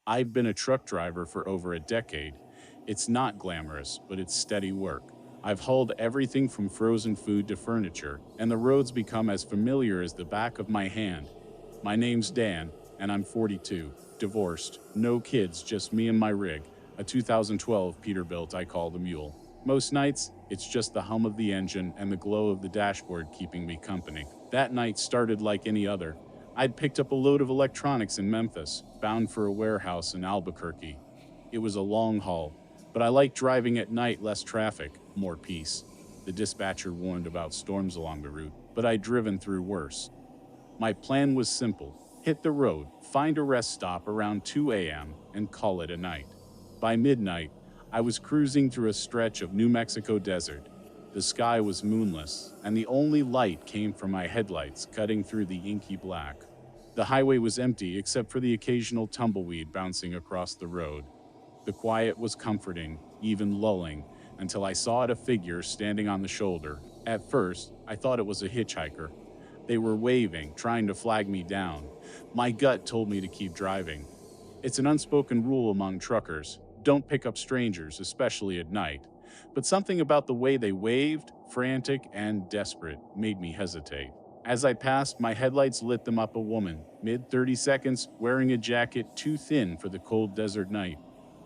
I've been a truck driver for over a decade. It's not glamorous, but it's steady work. I've hauled everything from frozen food to furniture, and the roads become as familiar as the back of my hand. My name's Dan, and I'm 42, divorced, no kids, just me and my rig, a 2012 Peterbilt I call the Mule. Most nights, it's just the hum of the engine and the glow of the dashboard keeping me company. That night started like any other. I'd picked up a load of electronics in Memphis, bound for a warehouse in Albuquerque. It was a long haul, but I liked driving at night, less traffic, more peace. The dispatcher warned about storms along the route, but I'd driven through worse. My plan was simple: hit the road, find a rest stop around 2 a.m., and call it a night. By midnight, I was cruising through a stretch of New Mexico desert. The sky was moonless, and the only light came from my headlights cutting through the inky black. The highway was empty except for the occasional tumbleweed bouncing across the road. The quiet was comforting, even lulling, until I saw a figure standing on the shoulder. At first, I thought it was a hitchhiker. They were waving, trying to flag me down. My gut told me to keep driving. It's an unspoken rule among truckers: don't pick up strangers, especially at night. But something about the way they waved, frantic and desperate, made me hesitate. As I passed, my headlights lit them up: a woman, mid-30 seconds, wearing a jacket too thin for the cold desert night.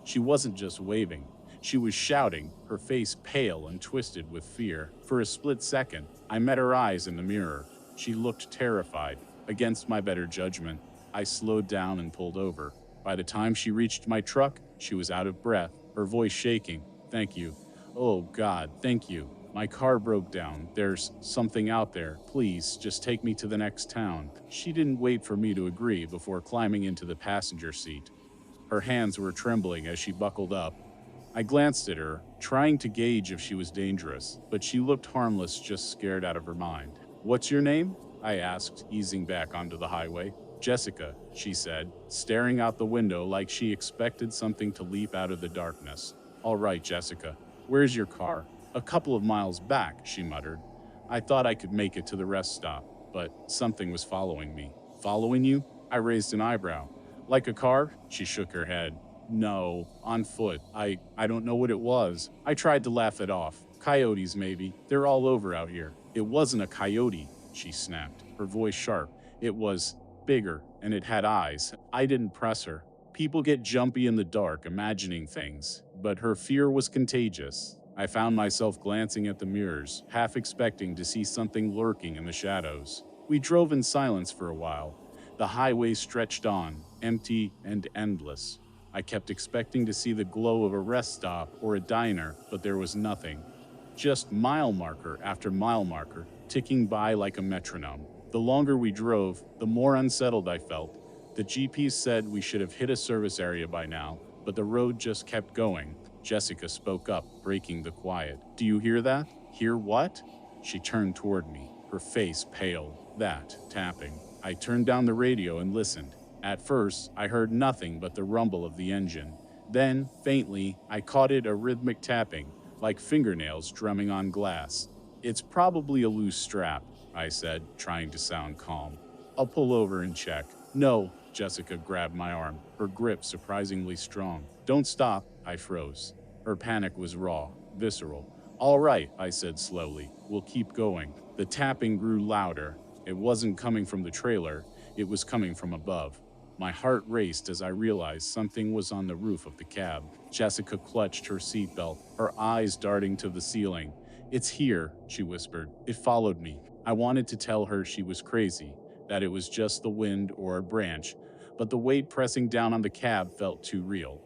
She wasn't just waving. She was shouting, her face pale and twisted with fear. For a split second, I met her eyes in the mirror. She looked terrified. Against my better judgment, I slowed down and pulled over. By the time she reached my truck, she was out of breath, her voice shaking. "Thank you. Oh God, thank you. My car broke down. There's something out there. Please, just take me to the next town." She didn't wait for me to agree before climbing into the passenger seat. Her hands were trembling as she buckled up. I glanced at her, trying to gauge if she was dangerous, but she looked harmless, just scared out of her mind. "What's your name?" I asked, easing back onto the highway. "Jessica," she said, staring out the window like she expected something to leap out of the darkness. "All right, Jessica. Where's your car?" "A couple of miles back," she muttered. I thought I could make it to the rest stop, but something was following me. "Following you?" I raised an eyebrow. "Like a car?" She shook her head. "No, on foot. I don't know what it was." I tried to laugh it off. "Coyotes, maybe. They're all over out here." "It wasn't a coyote," she snapped, her voice sharp. "It was bigger, and it had eyes." I didn't press her. People get jumpy in the dark, imagining things, but her fear was contagious. I found myself glancing at the mirrors, half expecting to see something lurking in the shadows. We drove in silence for a while. The highway stretched on, empty and endless. I kept expecting to see the glow of a rest stop or a diner, but there was nothing. Just mile marker after mile marker, ticking by like a metronome. The longer we drove, the more unsettled I felt. The GPS said we should have hit a service area by now, but the road just kept going. Jessica spoke up, breaking the quiet. "Do you hear that?" "Hear what?" She turned toward me, her face pale. "That tapping." I turned down the radio and listened. At first, I heard nothing but the rumble of the engine. Then, faintly, I caught it: a rhythmic tapping, like fingernails drumming on glass. "It's probably a loose strap," I said, trying to sound calm. "I'll pull over and check." "No," Jessica grabbed my arm, her grip surprisingly strong. "Don't stop." I froze. Her panic was raw, visceral. "All right," I said slowly. "We'll keep going." The tapping grew louder. It wasn't coming from the trailer, it was coming from above. My heart raced as I realized something was on the roof of the cab. Jessica clutched her seatbelt, her eyes darting to the ceiling. "It's here," she whispered. "It followed me." I wanted to tell her she was crazy, that it was just the wind or a branch, but the weight pressing down on the cab felt too real.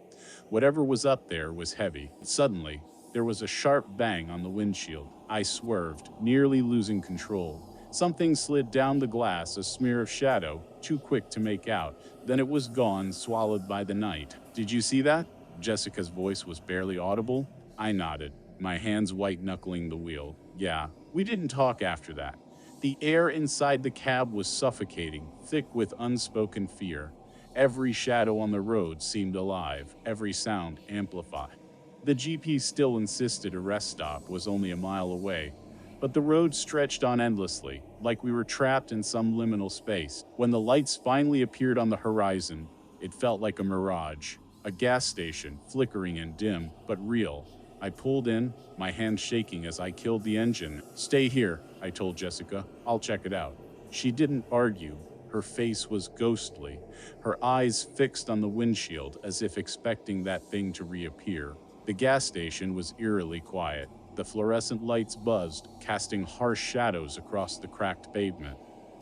Whatever was up there was heavy. Suddenly, there was a sharp bang on the windshield. I swerved, nearly losing control. Something slid down the glass, a smear of shadow, too quick to make out. Then it was gone, swallowed by the night. "Did you see that?" Jessica's voice was barely audible. I nodded, my hands white-knuckling the wheel. "Yeah." We didn't talk after that. The air inside the cab was suffocating, thick with unspoken fear. Every shadow on the road seemed alive, every sound amplified. The GP still insisted a rest stop was only a mile away. But the road stretched on endlessly, like we were trapped in some liminal space. When the lights finally appeared on the horizon, it felt like a mirage. A gas station, flickering and dim, but real. I pulled in, my hand shaking as I killed the engine. "Stay here," I told Jessica. "I'll check it out." She didn't argue. Her face was ghostly, her eyes fixed on the windshield as if expecting that thing to reappear. The gas station was eerily quiet. The fluorescent lights buzzed, casting harsh shadows across the cracked pavement.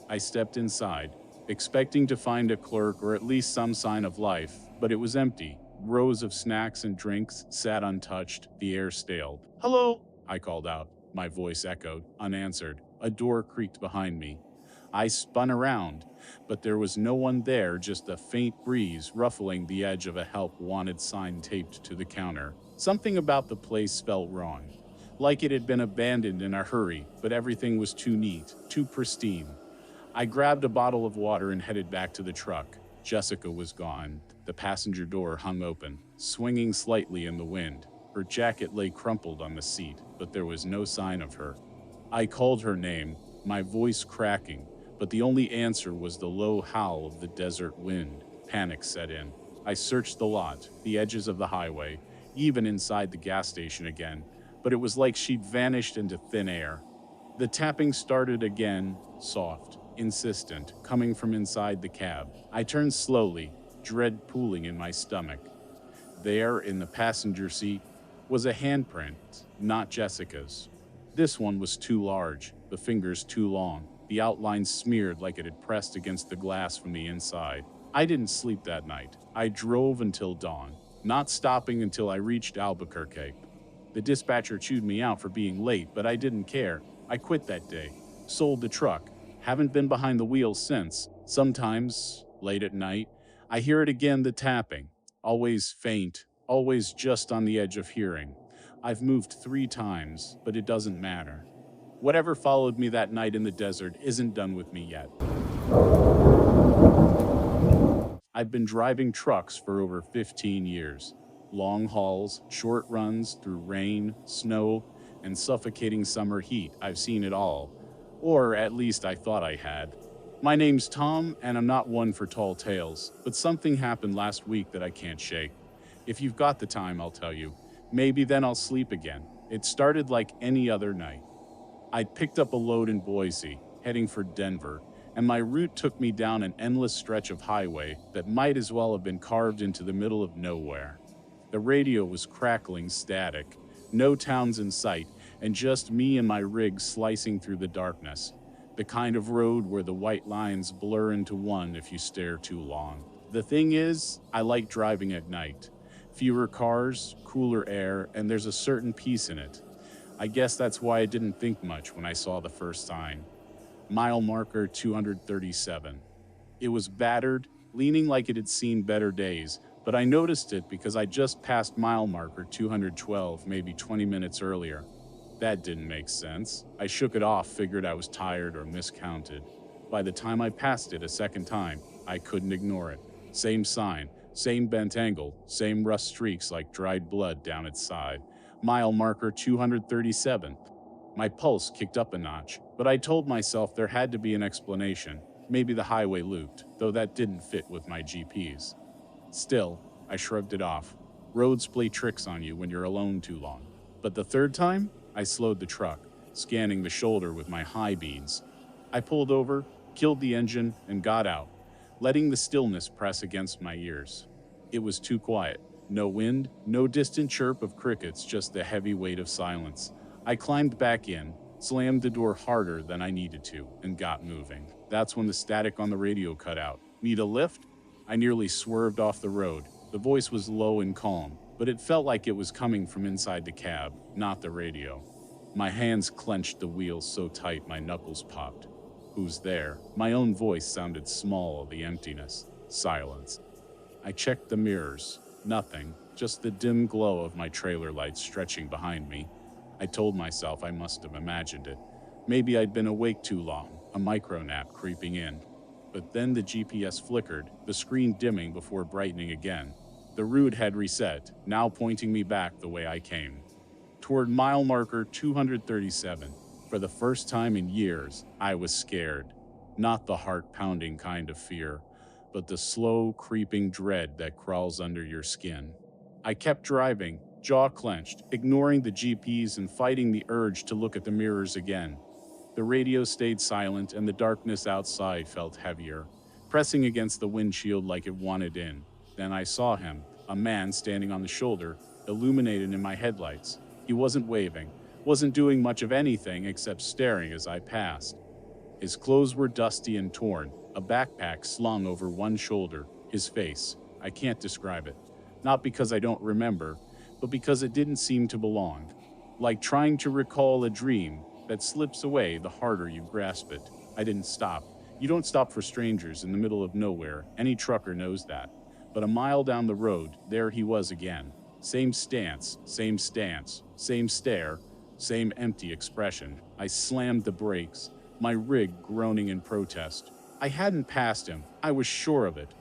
I stepped inside, expecting to find a clerk or at least some sign of life, but it was empty. Rows of snacks and drinks sat untouched, the air stale. "Hello," I called out. My voice echoed, unanswered. A door creaked behind me. I spun around, but there was no one there, just a faint breeze ruffling the edge of a help wanted sign taped to the counter. Something about the place felt wrong, like it had been abandoned in a hurry, but everything was too neat, too pristine. I grabbed a bottle of water and headed back to the truck. Jessica was gone. The passenger door hung open, swinging slightly in the wind. Her jacket lay crumpled on the seat, but there was no sign of her. I called her name, my voice cracking, but the only answer was the low howl of the desert wind. Panic set in. I searched the lot, the edges of the highway, even inside the gas station again, but it was like she'd vanished into thin air. The tapping started again, soft, insistent, coming from inside the cab. I turned slowly, dread pooling in my stomach. There, in the passenger seat, was a handprint, not Jessica's. This one was too large, the fingers too long, the outline smeared like it had pressed against the glass from the inside. I didn't sleep that night. I drove until dawn, not stopping until I reached Albuquerque. The dispatcher chewed me out for being late, but I didn't care. I quit that day, sold the truck, haven't been behind the wheel since. Sometimes, late at night, I hear it again, the tapping, always faint, always just on the edge of hearing. I've moved 3 times, but it doesn't matter. Whatever followed me that night in the desert isn't done with me yet. I've been driving trucks for over 15 years. Long hauls, short runs through rain, snow, and suffocating summer heat. I've seen it all. Or at least I thought I had. My name's Tom, and I'm not one for tall tales, but something happened last week that I can't shake. If you've got the time, I'll tell you. Maybe then I'll sleep again. It started like any other night. I'd picked up a load in Boise, heading for Denver, and my route took me down an endless stretch of highway that might as well have been carved into the middle of nowhere. The radio was crackling static, no towns in sight, and just me and my rig slicing through the darkness. The kind of road where the white lines blur into one if you stare too long. The thing is, I like driving at night. Fewer cars, cooler air, and there's a certain peace in it. I guess that's why I didn't think much when I saw the first sign. Mile marker 237. It was battered, leaning like it had seen better days, but I noticed it because I just passed mile marker 212 maybe 20 minutes earlier. That didn't make sense. I shook it off, figured I was tired or miscounted. By the time I passed it a second time, I couldn't ignore it. Same sign, same bent angle, same rust streaks like dried blood down its side. Mile marker 237. My pulse kicked up a notch, but I told myself there had to be an explanation. Maybe the highway looped, though that didn't fit with my GPS. Still, I shrugged it off. Roads play tricks on you when you're alone too long. But the third time, I slowed the truck, scanning the shoulder with my high beams. I pulled over, killed the engine, and got out, letting the stillness press against my ears. It was too quiet. No wind, no distant chirp of crickets, just the heavy weight of silence. I climbed back in, slammed the door harder than I needed to, and got moving. That's when the static on the radio cut out. "Need a lift?" I nearly swerved off the road. The voice was low and calm, but it felt like it was coming from inside the cab, not the radio. My hands clenched the wheel so tight my knuckles popped. "Who's there?" My own voice sounded small in the emptiness. Silence. I checked the mirrors. Nothing, just the dim glow of my trailer lights stretching behind me. I told myself I must have imagined it. Maybe I'd been awake too long, a micro nap creeping in. But then the GPS flickered, the screen dimming before brightening again. The route had reset, now pointing me back the way I came. Toward mile marker 237. For the first time in years, I was scared. Not the heart-pounding kind of fear, but the slow, creeping dread that crawls under your skin. I kept driving, jaw clenched, ignoring the GPS and fighting the urge to look at the mirrors again. The radio stayed silent and the darkness outside felt heavier, pressing against the windshield like it wanted in. Then I saw him, a man standing on the shoulder, illuminated in my headlights. He wasn't waving, wasn't doing much of anything except staring as I passed. His clothes were dusty and torn, a backpack slung over one shoulder. His face, I can't describe it. Not because I don't remember, but because it didn't seem to belong. Like trying to recall a dream that slips away the harder you grasp it. I didn't stop. You don't stop for strangers in the middle of nowhere. Any trucker knows that. But a mile down the road, there he was again. Same stance, same stare, same empty expression. I slammed the brakes, my rig groaning in protest. I hadn't passed him. I was sure of it.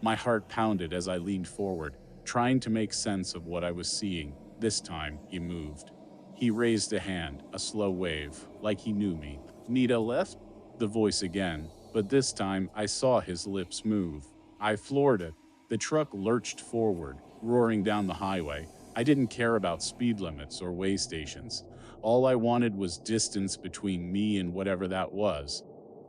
My heart pounded as I leaned forward, trying to make sense of what I was seeing. This time, he moved. He raised a hand, a slow wave, like he knew me. Need a lift? The voice again, but this time I saw his lips move. I floored it. The truck lurched forward, roaring down the highway. I didn't care about speed limits or way stations. All I wanted was distance between me and whatever that was.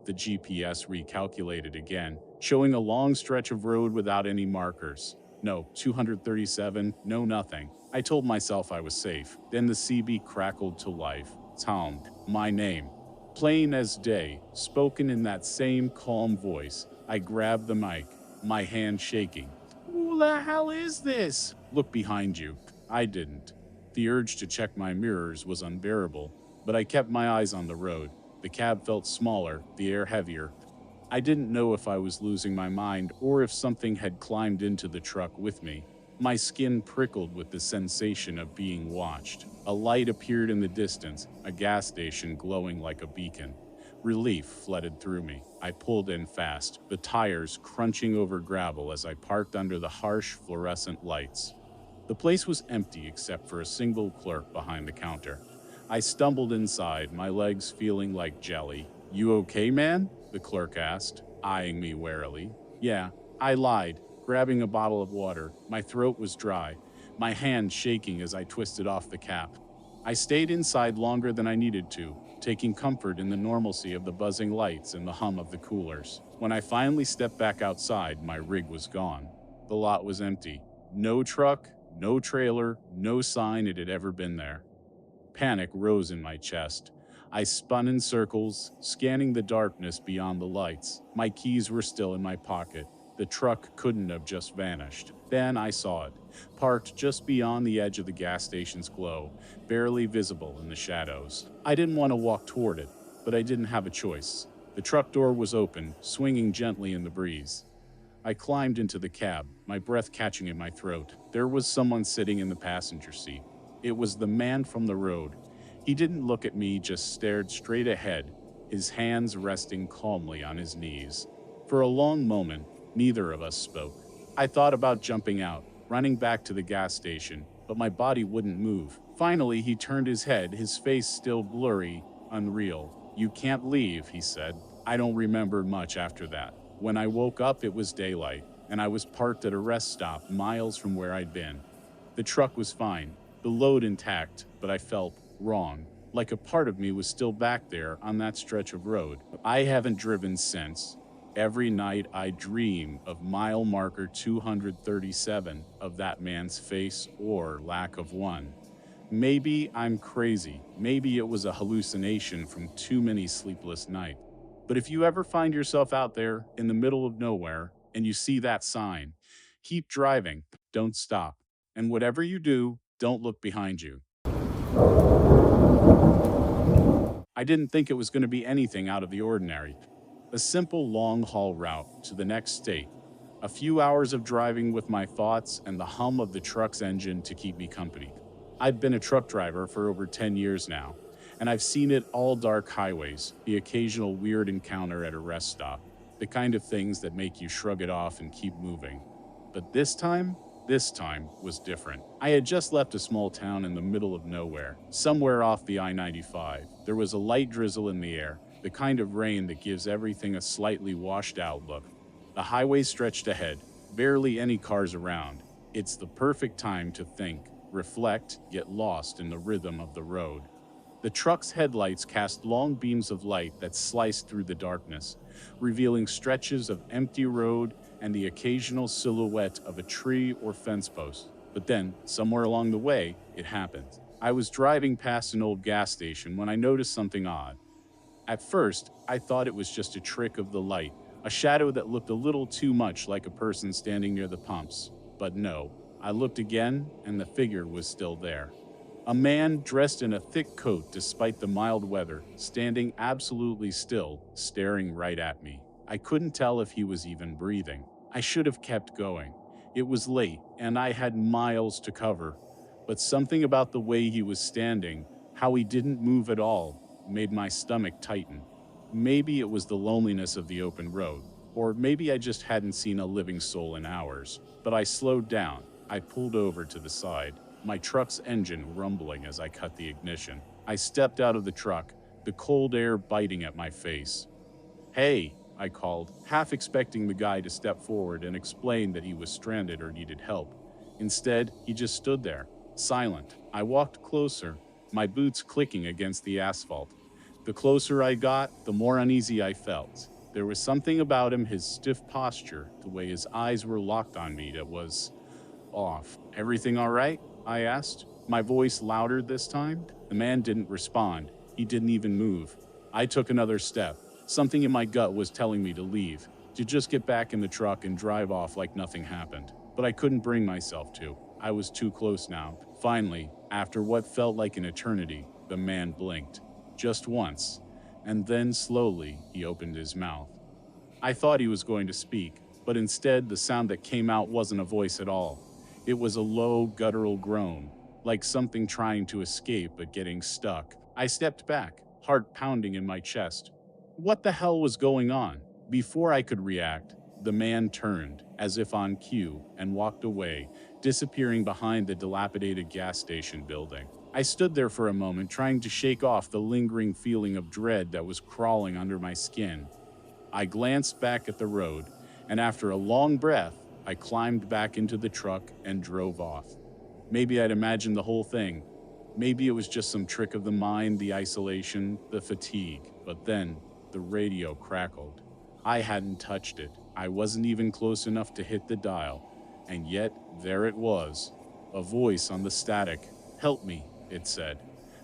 The GPS recalculated again, showing a long stretch of road without any markers. No, 237, no nothing. I told myself I was safe. Then the CB crackled to life. Tom, my name. Plain as day, spoken in that same calm voice. I grabbed the mic, my hand shaking. Who the hell is this? Look behind you. I didn't. The urge to check my mirrors was unbearable, but I kept my eyes on the road. The cab felt smaller, the air heavier. I didn't know if I was losing my mind or if something had climbed into the truck with me. My skin prickled with the sensation of being watched. A light appeared in the distance, a gas station glowing like a beacon. Relief flooded through me. I pulled in fast, the tires crunching over gravel as I parked under the harsh fluorescent lights. The place was empty except for a single clerk behind the counter. I stumbled inside, my legs feeling like jelly. You okay, man? The clerk asked, eyeing me warily. Yeah, I lied, grabbing a bottle of water. My throat was dry, my hand shaking as I twisted off the cap. I stayed inside longer than I needed to, taking comfort in the normalcy of the buzzing lights and the hum of the coolers. When I finally stepped back outside, my rig was gone. The lot was empty. No truck, no trailer, no sign it had ever been there. Panic rose in my chest. I spun in circles, scanning the darkness beyond the lights. My keys were still in my pocket. The truck couldn't have just vanished. Then I saw it, parked just beyond the edge of the gas station's glow, barely visible in the shadows. I didn't want to walk toward it, but I didn't have a choice. The truck door was open, swinging gently in the breeze. I climbed into the cab, my breath catching in my throat. There was someone sitting in the passenger seat. It was the man from the road. He didn't look at me, just stared straight ahead, his hands resting calmly on his knees. For a long moment, neither of us spoke. I thought about jumping out, running back to the gas station, but my body wouldn't move. Finally, he turned his head, his face still blurry, unreal. You can't leave, he said. I don't remember much after that. When I woke up, it was daylight, and I was parked at a rest stop miles from where I'd been. The truck was fine, the load intact, but I felt wrong, like a part of me was still back there on that stretch of road. I haven't driven since. Every night I dream of mile marker 237, of that man's face or lack of one. Maybe I'm crazy. Maybe it was a hallucination from too many sleepless nights. But if you ever find yourself out there in the middle of nowhere and you see that sign, keep driving, don't stop. And whatever you do, don't look behind you. I didn't think it was going to be anything out of the ordinary. A simple long-haul route to the next state. A few hours of driving with my thoughts and the hum of the truck's engine to keep me company. I've been a truck driver for over 10 years now, and I've seen it all: dark highways, the occasional weird encounter at a rest stop, the kind of things that make you shrug it off and keep moving. But this time, This time was different. I had just left a small town in the middle of nowhere, somewhere off the I-95. There was a light drizzle in the air, the kind of rain that gives everything a slightly washed out look. The highway stretched ahead, barely any cars around. It's the perfect time to think, reflect, get lost in the rhythm of the road. The truck's headlights cast long beams of light that sliced through the darkness, revealing stretches of empty road and the occasional silhouette of a tree or fence post. But then, somewhere along the way, it happened. I was driving past an old gas station when I noticed something odd. At first, I thought it was just a trick of the light, a shadow that looked a little too much like a person standing near the pumps. But no, I looked again, and the figure was still there. A man dressed in a thick coat despite the mild weather, standing absolutely still, staring right at me. I couldn't tell if he was even breathing. I should have kept going. It was late, and I had miles to cover. But something about the way he was standing, how he didn't move at all, made my stomach tighten. Maybe it was the loneliness of the open road, or maybe I just hadn't seen a living soul in hours. But I slowed down. I pulled over to the side, my truck's engine rumbling as I cut the ignition. I stepped out of the truck, the cold air biting at my face. "Hey," I called, half expecting the guy to step forward and explain that he was stranded or needed help. Instead, he just stood there, silent. I walked closer, my boots clicking against the asphalt. The closer I got, the more uneasy I felt. There was something about him, his stiff posture, the way his eyes were locked on me, that was off. "Everything all right?" I asked, my voice louder this time. The man didn't respond. He didn't even move. I took another step. Something in my gut was telling me to leave, to just get back in the truck and drive off like nothing happened. But I couldn't bring myself to. I was too close now. Finally, after what felt like an eternity, the man blinked. Just once. And then slowly, he opened his mouth. I thought he was going to speak, but instead the sound that came out wasn't a voice at all. It was a low, guttural groan, like something trying to escape but getting stuck. I stepped back, heart pounding in my chest. What the hell was going on? Before I could react, the man turned, as if on cue, and walked away, disappearing behind the dilapidated gas station building. I stood there for a moment, trying to shake off the lingering feeling of dread that was crawling under my skin. I glanced back at the road, and after a long breath, I climbed back into the truck and drove off. Maybe I'd imagined the whole thing. Maybe it was just some trick of the mind, the isolation, the fatigue. But then, the radio crackled. I hadn't touched it. I wasn't even close enough to hit the dial. And yet, there it was. A voice on the static. "Help me," it said.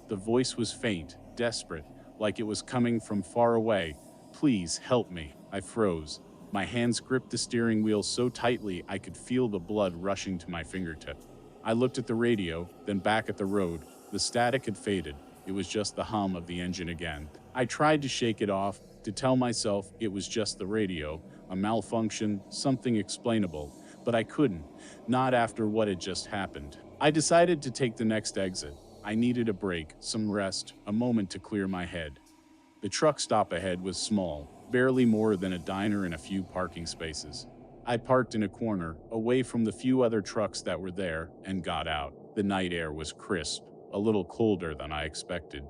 The voice was faint, desperate, like it was coming from far away. "Please, help me." I froze. My hands gripped the steering wheel so tightly I could feel the blood rushing to my fingertip. I looked at the radio, then back at the road. The static had faded. It was just the hum of the engine again. I tried to shake it off, to tell myself it was just the radio, a malfunction, something explainable, but I couldn't, not after what had just happened. I decided to take the next exit. I needed a break, some rest, a moment to clear my head. The truck stop ahead was small, barely more than a diner and a few parking spaces. I parked in a corner, away from the few other trucks that were there, and got out. The night air was crisp, a little colder than I expected.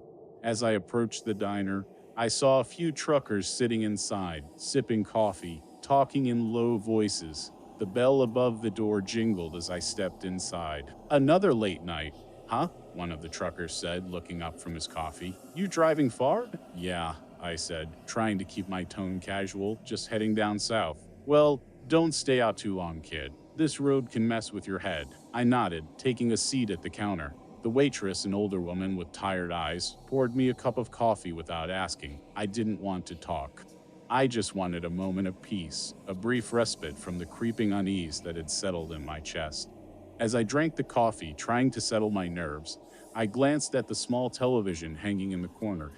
As I approached the diner, I saw a few truckers sitting inside, sipping coffee, talking in low voices. The bell above the door jingled as I stepped inside. "Another late night, huh?" one of the truckers said, looking up from his coffee. "You driving far?" "Yeah," I said, trying to keep my tone casual, "just heading down south." "Well, don't stay out too long, kid. This road can mess with your head." I nodded, taking a seat at the counter. The waitress, an older woman with tired eyes, poured me a cup of coffee without asking. I didn't want to talk. I just wanted a moment of peace, a brief respite from the creeping unease that had settled in my chest. As I drank the coffee, trying to settle my nerves, I glanced at the small television hanging in the corner.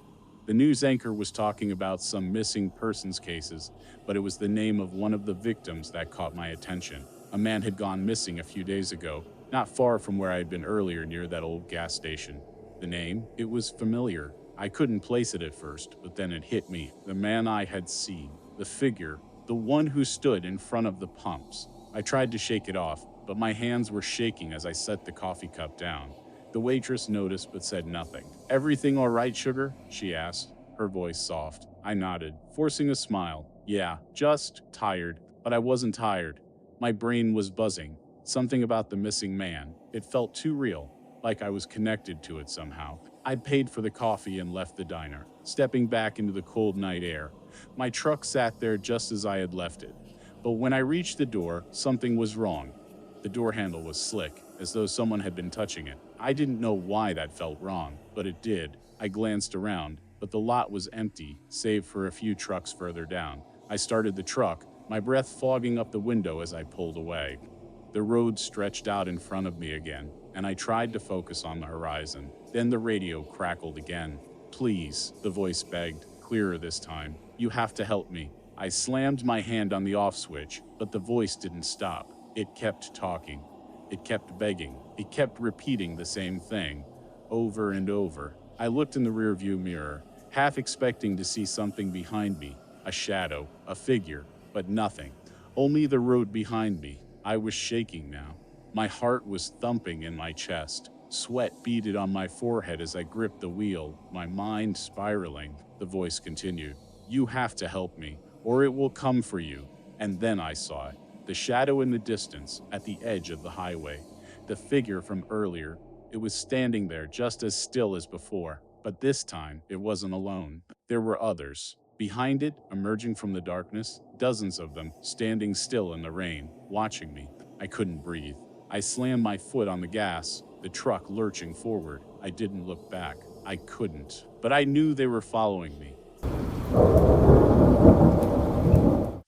The news anchor was talking about some missing persons cases, but it was the name of one of the victims that caught my attention. A man had gone missing a few days ago, not far from where I had been earlier near that old gas station. The name, it was familiar. I couldn't place it at first, but then it hit me. The man I had seen, the figure, the one who stood in front of the pumps. I tried to shake it off, but my hands were shaking as I set the coffee cup down. The waitress noticed but said nothing. "Everything all right, sugar?" she asked, her voice soft. I nodded, forcing a smile. "Yeah, just tired." But I wasn't tired. My brain was buzzing. Something about the missing man. It felt too real, like I was connected to it somehow. I paid for the coffee and left the diner, stepping back into the cold night air. My truck sat there just as I had left it. But when I reached the door, something was wrong. The door handle was slick, as though someone had been touching it. I didn't know why that felt wrong, but it did. I glanced around, but the lot was empty, save for a few trucks further down. I started the truck, my breath fogging up the window as I pulled away. The road stretched out in front of me again, and I tried to focus on the horizon. Then the radio crackled again. "Please," the voice begged, clearer this time. "You have to help me." I slammed my hand on the off switch, but the voice didn't stop. It kept talking. It kept begging. It kept repeating the same thing, over and over. I looked in the rearview mirror, half expecting to see something behind me, a shadow, a figure, but nothing. Only the road behind me. I was shaking now. My heart was thumping in my chest. Sweat beaded on my forehead as I gripped the wheel, my mind spiraling. The voice continued, "You have to help me, or it will come for you." And then I saw it. The shadow in the distance, at the edge of the highway. The figure from earlier. It was standing there just as still as before. But this time, it wasn't alone. There were others. Behind it, emerging from the darkness, dozens of them, standing still in the rain, watching me. I couldn't breathe. I slammed my foot on the gas, the truck lurching forward. I didn't look back. I couldn't. But I knew they were following me.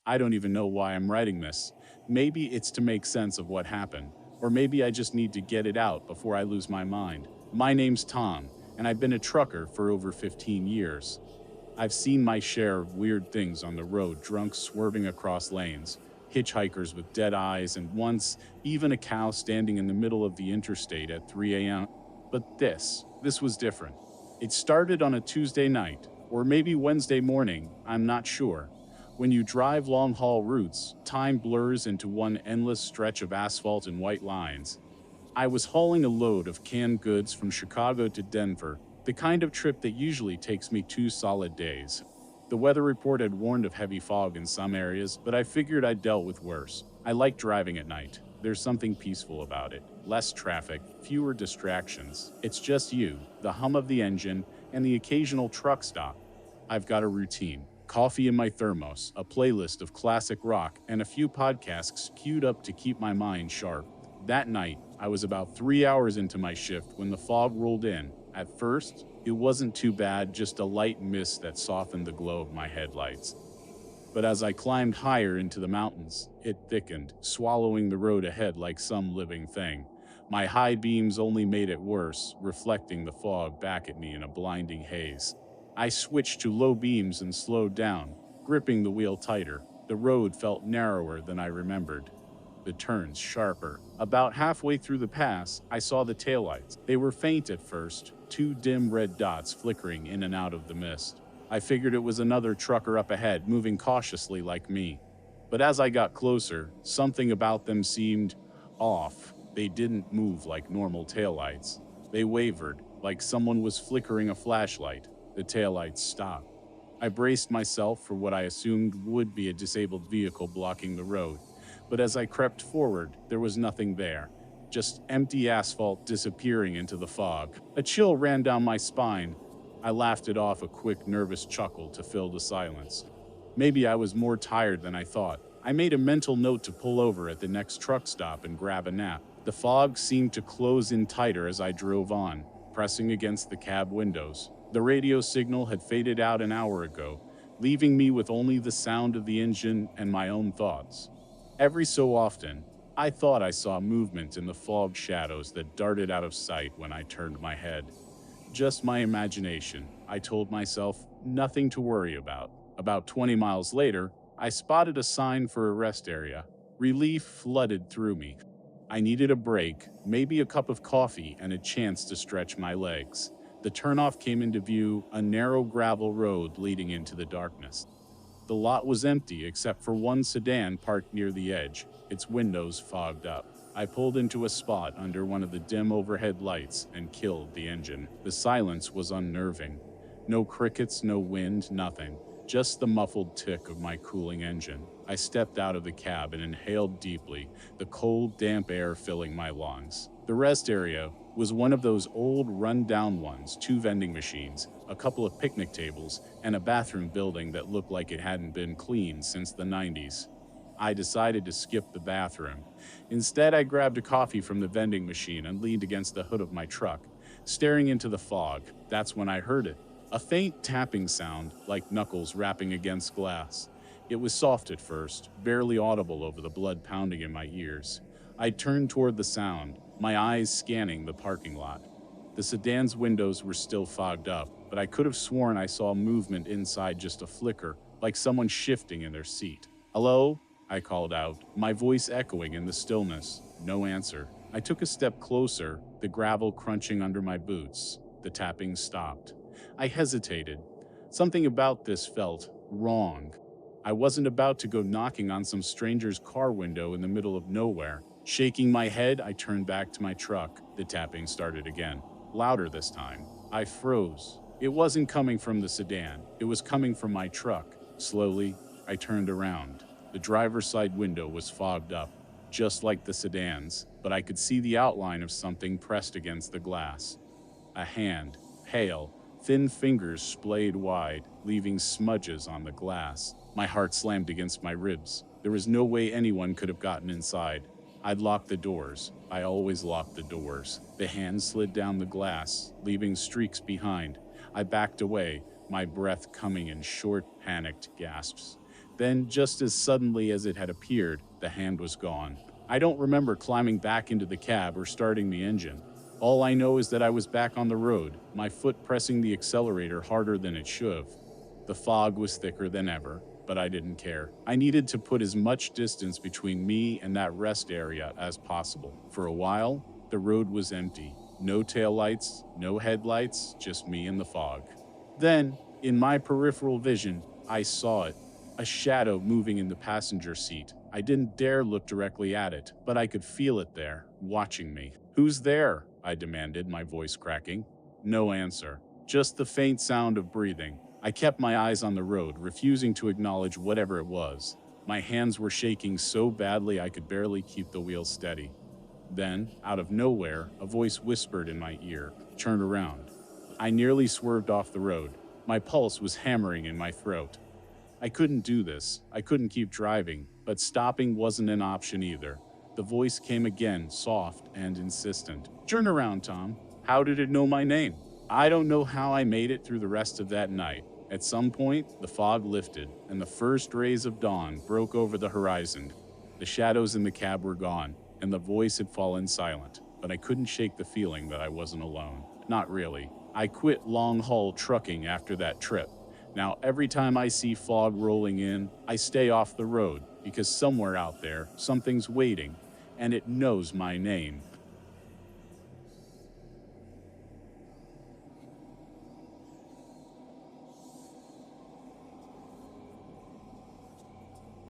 I don't even know why I'm writing this. Maybe it's to make sense of what happened, or maybe I just need to get it out before I lose my mind. My name's Tom, and I've been a trucker for over 15 years. I've seen my share of weird things on the road, drunks swerving across lanes, hitchhikers with dead eyes, and once, even a cow standing in the middle of the interstate at 3 a.m. But this was different. It started on a Tuesday night, or maybe Wednesday morning, I'm not sure. When you drive long-haul routes, time blurs into one endless stretch of asphalt and white lines. I was hauling a load of canned goods from Chicago to Denver, the kind of trip that usually takes me 2 solid days. The weather report had warned of heavy fog in some areas, but I figured I'd dealt with worse. I like driving at night. There's something peaceful about it. Less traffic, fewer distractions. It's just you, the hum of the engine, and the occasional truck stop. I've got a routine. Coffee in my thermos, a playlist of classic rock, and a few podcasts queued up to keep my mind sharp. That night, I was about 3 hours into my shift when the fog rolled in. At first, it wasn't too bad, just a light mist that softened the glow of my headlights. But as I climbed higher into the mountains, it thickened, swallowing the road ahead like some living thing. My high beams only made it worse, reflecting the fog back at me in a blinding haze. I switched to low beams and slowed down, gripping the wheel tighter. The road felt narrower than I remembered. The turns sharper. About halfway through the pass, I saw the taillights. They were faint at first, 2 dim red dots flickering in and out of the mist. I figured it was another trucker up ahead, moving cautiously like me. But as I got closer, something about them seemed off. They didn't move like normal taillights. They wavered, like someone was flickering a flashlight. The taillights stopped. I braced myself for what I assumed would be a disabled vehicle blocking the road. But as I crept forward, there was nothing there. Just empty asphalt disappearing into the fog. A chill ran down my spine. I laughed it off, a quick, nervous chuckle to fill the silence. Maybe I was more tired than I thought. I made a mental note to pull over at the next truck stop and grab a nap. The fog seemed to close in tighter as I drove on, pressing against the cab windows. The radio signal had faded out an hour ago, leaving me with only the sound of the engine and my own thoughts. Every so often, I thought I saw movement in the fog shadows that darted out of sight when I turned my head. Just my imagination, I told myself, nothing to worry about. About 20 miles later, I spotted a sign for a rest area. Relief flooded through me. I needed a break, maybe a cup of coffee, and a chance to stretch my legs. The turnoff came into view, a narrow gravel road leading into the darkness. The lot was empty except for one sedan parked near the edge, its windows fogged up. I pulled into a spot under one of the dim overhead lights and killed the engine. The silence was unnerving. No crickets, no wind, nothing. Just the muffled tick of my cooling engine. I stepped out of the cab and inhaled deeply, the cold, damp air filling my lungs. The rest area was one of those old, run-down ones, 2 vending machines, a couple of picnic tables, and a bathroom building that looked like it hadn't been cleaned since the 90s. I decided to skip the bathroom. Instead, I grabbed a coffee from the vending machine and leaned against the hood of my truck, staring into the fog. That's when I heard it. A faint tapping sound, like knuckles rapping against glass. It was soft at first, barely audible over the blood pounding in my ears. I turned toward the sound, my eyes scanning the parking lot. The sedan's windows were still fogged up, but I could have sworn I saw movement inside, just a flicker, like someone shifting in their seat. "Hello?" I called out, my voice echoing in the stillness. No answer. I took a step closer, the gravel crunching under my boots. The tapping stopped. I hesitated. Something about this felt wrong. I wasn't about to go knocking on some stranger's car window in the middle of nowhere. Shaking my head, I turned back to my truck. The tapping started again, louder this time. I froze. It wasn't coming from the sedan. It was coming from my truck. Slowly, I turned around. The driver's side window was fogged up, just like the sedan's, but I could see the outline of something pressed against the glass. A hand, pale, thin fingers splayed wide, leaving smudges on the glass. My heart slammed against my ribs. There was no way anyone could have gotten inside. I'd locked the doors. I always locked the doors. The hand slid down the glass, leaving streaks behind. I backed away, my breath coming in short, panicked gasps. Then, just as suddenly as it had appeared, the hand was gone. I don't remember climbing back into the cab or starting the engine. All I know is that I was back on the road, my foot pressing the accelerator harder than it should have. The fog was thicker than ever, but I didn't care. I needed to put as much distance between me and that rest area as possible. For a while, the road was empty. No taillights, no headlights, just me and the fog. Then, in my peripheral vision, I saw it. A shadow moving in the passenger seat. I didn't dare look directly at it, but I could feel it there, watching me. "Who's there?" I demanded, my voice cracking. No answer, just the faint sound of breathing. I kept my eyes on the road, refusing to acknowledge whatever it was. My hands were shaking so badly I could barely keep the wheel steady. Then, out of nowhere, a voice whispered in my ear, "Turn around." I nearly swerved off the road. My pulse was hammering in my throat. I couldn't do this. I couldn't keep driving, but stopping wasn't an option either. The voice came again, soft and insistent. "Turn around, Tom." How did it know my name? I don't know how I made it through the rest of that night. At some point, the fog lifted, and the first rays of dawn broke over the horizon. The shadows in the cab were gone, and the voice had fallen silent, but I couldn't shake the feeling that I wasn't alone. Not really. I quit long-haul trucking after that trip. Now, every time I see fog rolling in, I stay off the road, because somewhere out there, something's waiting, and it knows my name.